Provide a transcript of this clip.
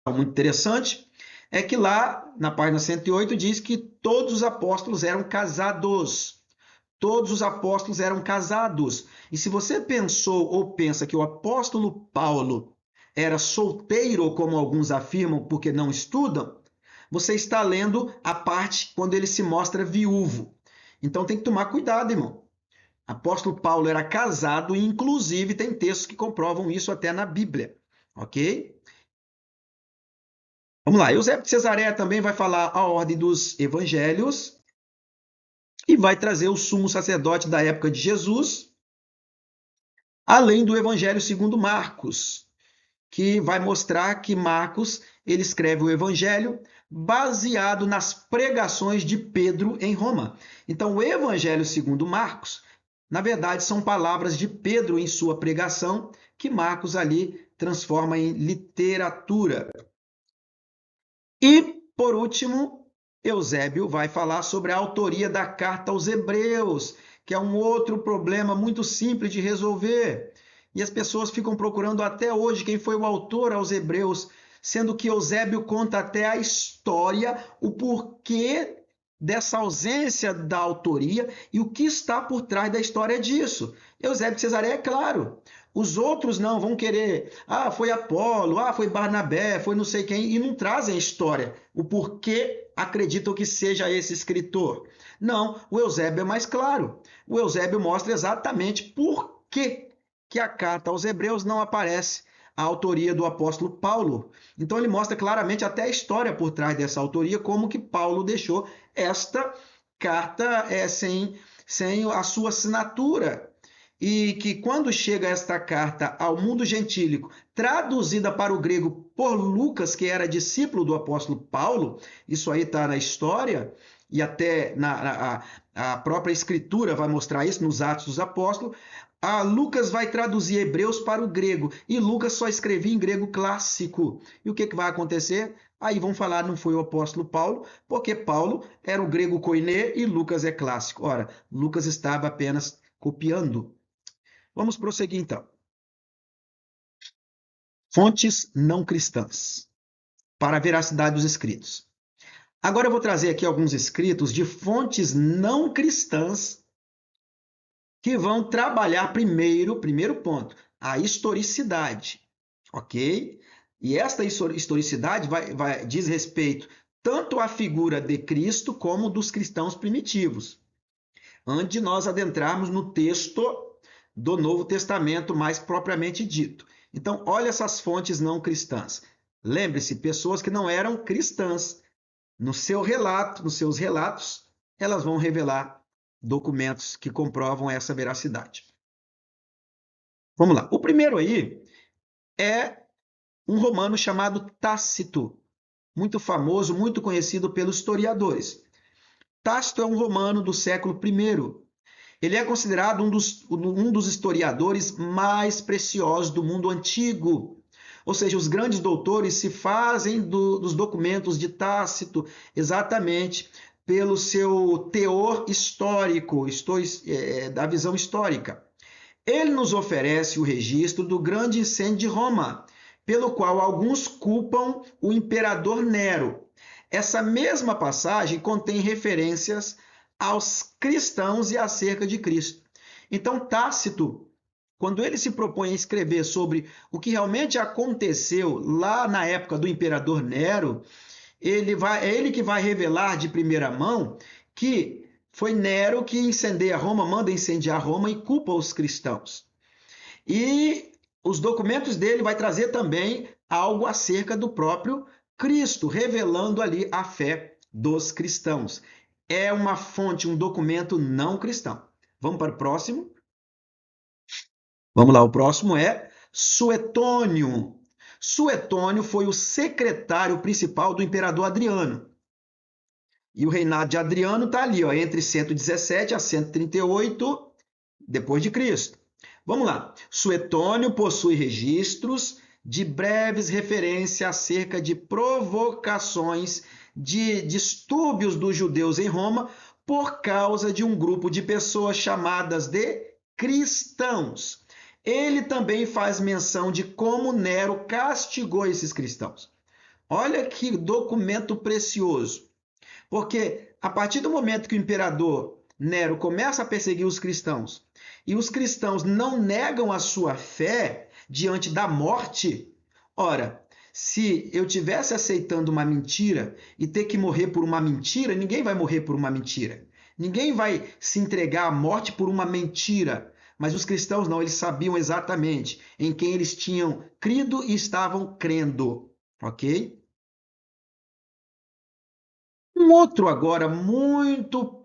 muito interessante é que lá na página 108 diz que todos os apóstolos eram casados. Todos os apóstolos eram casados. E se você pensou ou pensa que o apóstolo Paulo era solteiro, como alguns afirmam, porque não estudam, você está lendo a parte quando ele se mostra viúvo. Então tem que tomar cuidado, irmão. Apóstolo Paulo era casado e, inclusive, tem textos que comprovam isso até na Bíblia. Ok? Vamos lá. Eusébio de Cesareia também vai falar a ordem dos evangelhos e vai trazer o sumo sacerdote da época de Jesus, além do evangelho segundo Marcos, que vai mostrar que Marcos ele escreve o evangelho baseado nas pregações de Pedro em Roma. Então, o evangelho segundo Marcos, na verdade, são palavras de Pedro em sua pregação que Marcos ali transforma em literatura. E, por último, Eusébio vai falar sobre a autoria da carta aos Hebreus, que é um outro problema muito simples de resolver. E as pessoas ficam procurando até hoje quem foi o autor aos Hebreus, sendo que Eusébio conta até a história, o porquê dessa ausência da autoria e o que está por trás da história disso. Eusébio de Cesareia é claro. Os outros não vão querer, foi Apolo, foi Barnabé, foi não sei quem, e não trazem a história, o porquê acreditam que seja esse escritor. Não, o Eusébio é mais claro. O Eusébio mostra exatamente por que a carta aos Hebreus não aparece a autoria do apóstolo Paulo. Então ele mostra claramente até a história por trás dessa autoria, como que Paulo deixou esta carta sem a sua assinatura. E que quando chega esta carta ao mundo gentílico, traduzida para o grego por Lucas, que era discípulo do apóstolo Paulo, isso aí está na história, e até a própria escritura vai mostrar isso nos Atos dos Apóstolos, Lucas vai traduzir Hebreus para o grego, e Lucas só escrevia em grego clássico. E o que vai acontecer? Aí vão falar, não foi o apóstolo Paulo, porque Paulo era o grego koiné e Lucas é clássico. Ora, Lucas estava apenas copiando. Vamos prosseguir então. Fontes não cristãs para a veracidade dos escritos. Agora eu vou trazer aqui alguns escritos de fontes não cristãs que vão trabalhar primeiro ponto, a historicidade, ok? E esta historicidade diz respeito tanto à figura de Cristo como dos cristãos primitivos. Antes de nós adentrarmos no texto do Novo Testamento mais propriamente dito. Então, olha essas fontes não cristãs. Lembre-se, pessoas que não eram cristãs, no seu relato, nos seus relatos, elas vão revelar documentos que comprovam essa veracidade. Vamos lá. O primeiro aí é um romano chamado Tácito, muito famoso, muito conhecido pelos historiadores. Tácito é um romano do século I. Ele é considerado um dos historiadores mais preciosos do mundo antigo. Ou seja, os grandes doutores se fazem dos documentos de Tácito exatamente pelo seu teor histórico, da visão histórica. Ele nos oferece o registro do grande incêndio de Roma, pelo qual alguns culpam o imperador Nero. Essa mesma passagem contém referências aos cristãos e acerca de Cristo. Então, Tácito, quando ele se propõe a escrever sobre o que realmente aconteceu lá na época do imperador Nero, é ele que vai revelar de primeira mão que foi Nero que incendeia Roma, manda incendiar Roma e culpa os cristãos. E os documentos dele vai trazer também algo acerca do próprio Cristo, revelando ali a fé dos cristãos. É uma fonte, um documento não cristão. Vamos para o próximo? Vamos lá, o próximo é Suetônio. Suetônio foi o secretário principal do imperador Adriano. E o reinado de Adriano está ali, ó, entre 117 a 138 depois de Cristo. Vamos lá. Suetônio possui registros de breves referências acerca de provocações de distúrbios dos judeus em Roma por causa de um grupo de pessoas chamadas de cristãos. Ele também faz menção de como Nero castigou esses cristãos. Olha que documento precioso. Porque a partir do momento que o imperador Nero começa a perseguir os cristãos e os cristãos não negam a sua fé diante da morte, ora, se eu tivesse aceitando uma mentira e ter que morrer por uma mentira, ninguém vai morrer por uma mentira. Ninguém vai se entregar à morte por uma mentira. Mas os cristãos não, eles sabiam exatamente em quem eles tinham crido e estavam crendo, ok? Um outro agora muito